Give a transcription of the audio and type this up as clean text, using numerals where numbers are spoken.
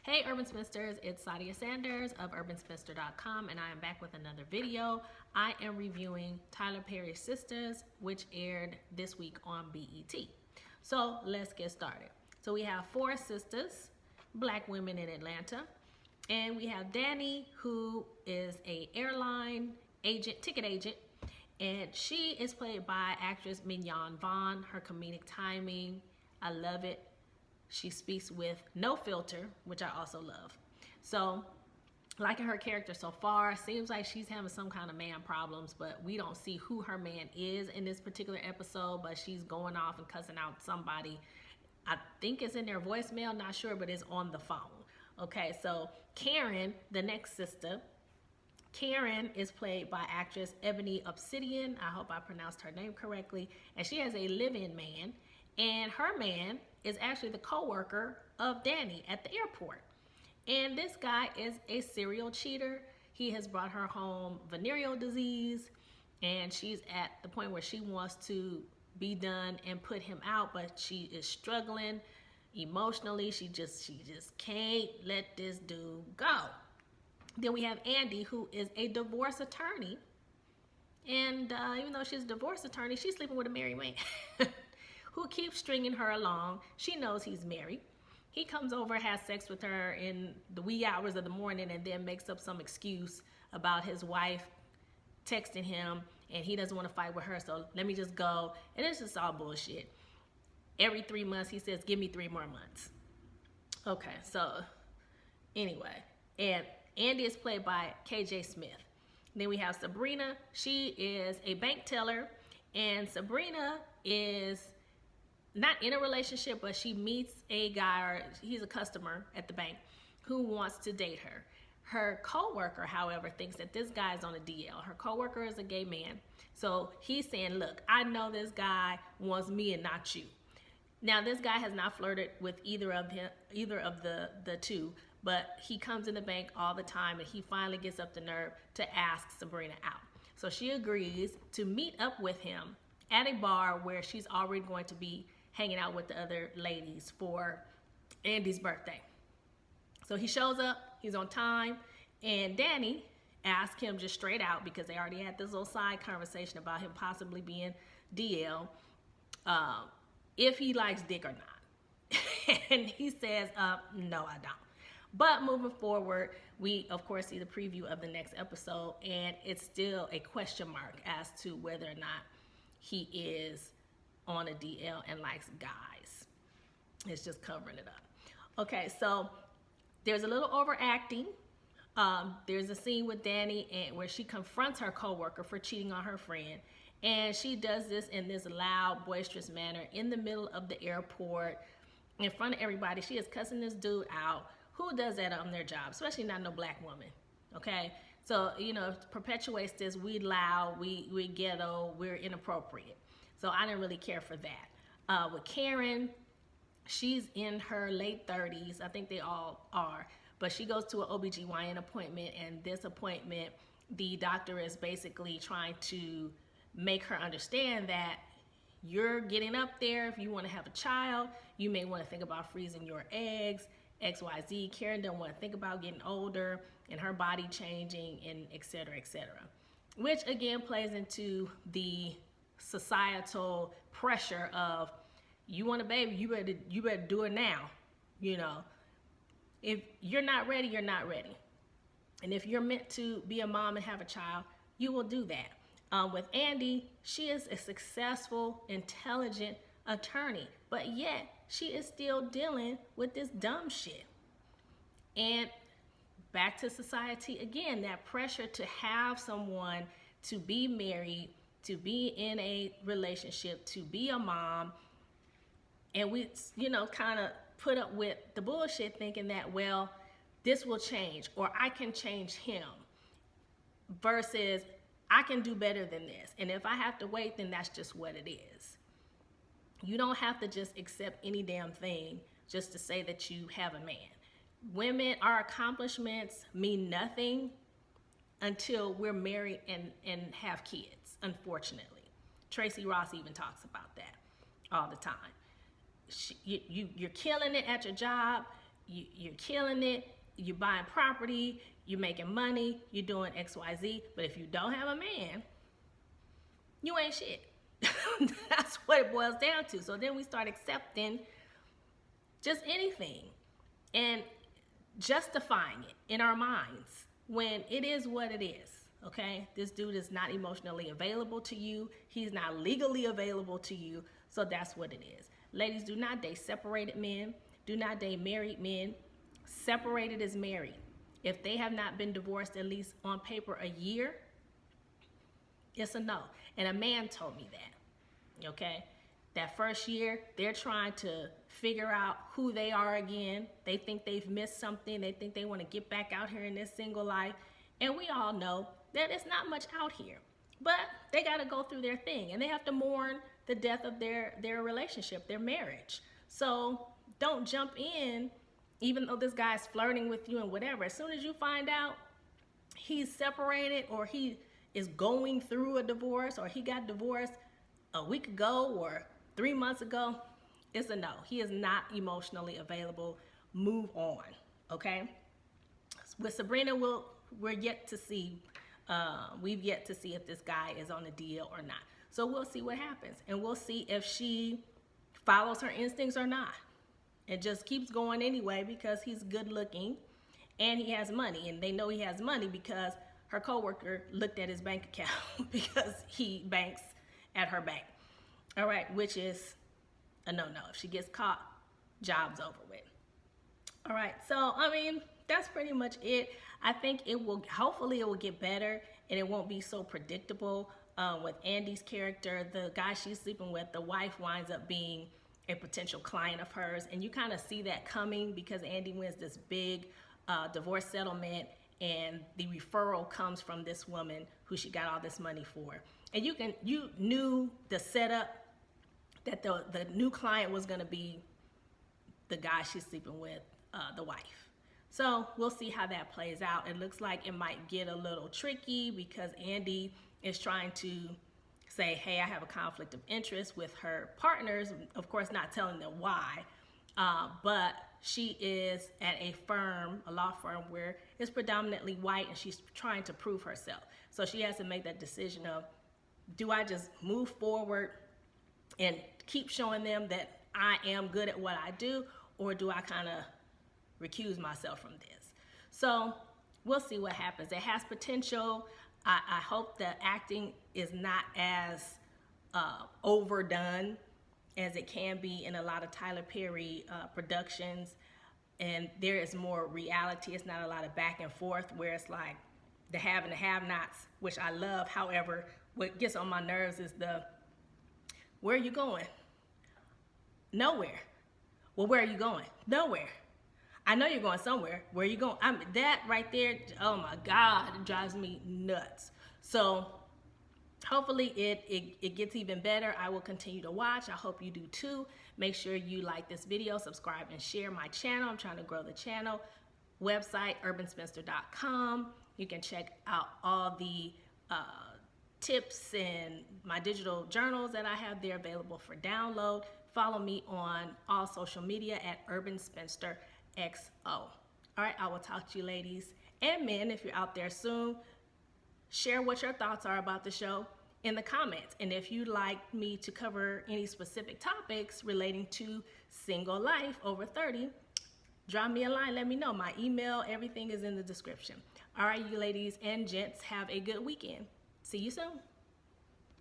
Hey Urban Spinsters, it's Sadia Sanders of urbanspinster.com and I am back with another video. I am reviewing Tyler Perry's Sistas, which aired this week on BET. So let's get started. So we have four sisters, black women in Atlanta, and we have Danny, who is a airline agent, ticket agent, and she is played by actress Mignon Vaughn. Her comedic timing, I love it. She speaks with no filter, which I also love. So, liking her character so far. Seems like she's having some kind of man problems, but we don't see who her man is in this particular episode, but she's going off and cussing out somebody. I think it's in their voicemail, not sure, but it's on the phone. Okay, so Karen, the next sister, Karen is played by actress Ebony Obsidian. I hope I pronounced her name correctly. And she has a live-in man. And her man is actually the co-worker of Danny at the airport. And this guy is a serial cheater. He has brought her home venereal disease. And she's at the point where she wants to be done and put him out. But she is struggling emotionally. She just can't let this dude go. Then we have Andy, who is a divorce attorney. And even though she's a divorce attorney, she's sleeping with a married man who keeps stringing her along. She knows he's married. He comes over, has sex with her in the wee hours of the morning, and then makes up some excuse about his wife texting him, and he doesn't want to fight with her, so let me just go. And it's just all bullshit. Every 3 months, he says, give me 3 more months. Okay, so anyway, and Andy is played by KJ Smith. Then we have Sabrina. She is a bank teller, and Sabrina is not in a relationship, but she meets a guy, or he's a customer at the bank, who wants to date her. Her co-worker, however, thinks that this guy is on a DL. Her co-worker is a gay man. So he's saying, look, I know this guy wants me and not you. Now, this guy has not flirted with either of the two, but he comes in the bank all the time, and he finally gets up the nerve to ask Sabrina out. So she agrees to meet up with him at a bar where she's already going to be hanging out with the other ladies for Andy's birthday. So he shows up, he's on time, and Danny asks him just straight out, because they already had this little side conversation about him possibly being DL, if he likes dick or not. And he says, no, I don't. But moving forward, we of course see the preview of the next episode, and it's still a question mark as to whether or not he is on a DL and likes guys. It's just covering it up. Okay, so there's a little overacting. There's a scene with Danny where she confronts her coworker for cheating on her friend, and she does this in this loud, boisterous manner in the middle of the airport in front of everybody. She is cussing this dude out. Who does that on their job? Especially not no black woman. Okay, so you know, it perpetuates this: we loud, we ghetto, we're inappropriate. So I didn't really care for that. With Karen, she's in her late 30s. I think they all are. But she goes to an OBGYN appointment, and this appointment, the doctor is basically trying to make her understand that you're getting up there. If you want to have a child, you may want to think about freezing your eggs, XYZ. Karen doesn't want to think about getting older and her body changing, and et cetera, which again plays into the societal pressure of, you want a baby, you better do it now. You know, if you're not ready, you're not ready. And if you're meant to be a mom and have a child, you will do that. With Andy, she is a successful, intelligent attorney, but yet she is still dealing with this dumb shit. And back to society again, that pressure to have someone, to be married, to be in a relationship, to be a mom, and we, you know, kind of put up with the bullshit thinking that, well, this will change, or I can change him, versus I can do better than this. And if I have to wait, then that's just what it is. You don't have to just accept any damn thing just to say that you have a man. Women, our accomplishments mean nothing until we're married and have kids, unfortunately. Tracy Ross even talks about that all the time. You're killing it at your job. you're killing it, you're buying property, you're making money, you're doing XYZ. But if you don't have a man, you ain't shit. That's what it boils down to. So then we start accepting just anything and justifying it in our minds when it is what it is. Okay, this dude is not emotionally available to you. He's not legally available to you. So that's what it is. Ladies, do not date separated men. Do not date married men. Separated is married. If they have not been divorced at least on paper a year, it's a no. And a man told me that. Okay, that first year, they're trying to figure out who they are again. They think they've missed something. They think they want to get back out here in this single life. And we all know that it's not much out here. But they got to go through their thing. And they have to mourn the death of their relationship, their marriage. So don't jump in, even though this guy's flirting with you and whatever. As soon as you find out he's separated, or he is going through a divorce, or he got divorced a week ago or 3 months ago, it's a no. He is not emotionally available. Move on, okay? With Sabrina, we're yet to see. We've yet to see if this guy is on a deal or not. So we'll see what happens, and we'll see if she follows her instincts or not. It just keeps going anyway because he's good looking and he has money, and they know he has money because her coworker looked at his bank account because he banks at her bank. All right, which is a no-no. If she gets caught, job's over with. All right, so I mean, that's pretty much it. I think hopefully it will get better and it won't be so predictable. With Andy's character, the guy she's sleeping with, the wife winds up being a potential client of hers, and you kind of see that coming because Andy wins this big divorce settlement, and the referral comes from this woman who she got all this money for. And you knew the setup that the new client was going to be the guy she's sleeping with, the wife. So we'll see how that plays out. It looks like it might get a little tricky because Andy is trying to say, hey, I have a conflict of interest with her partners, of course not telling them why, but she is at a law firm where it's predominantly white, and she's trying to prove herself. So she has to make that decision of, do I just move forward and keep showing them that I am good at what I do, or do I kind of recuse myself from this? So we'll see what happens. It has potential. I hope the acting is not as overdone as it can be in a lot of Tyler Perry productions, and there is more reality. It's not a lot of back and forth where it's like the have and the have-nots, which I love. However, what gets on my nerves is where are you going? Nowhere. Well, where are you going? Nowhere. I know you're going somewhere. Where are you going? That right there, oh my God, it drives me nuts. So hopefully it gets even better. I will continue to watch. I hope you do too. Make sure you like this video, subscribe, and share my channel. I'm trying to grow the channel. Website, urbanspinster.com. You can check out all the tips and my digital journals that I have there available for download. Follow me on all social media at urbanspinster.com. XO. All right, I will talk to you ladies and men, if you're out there soon. Share what your thoughts are about the show in the comments. And if you'd like me to cover any specific topics relating to single life over 30, drop me a line, let me know. My email, everything is in the description. All right, you ladies and gents, have a good weekend. See you soon.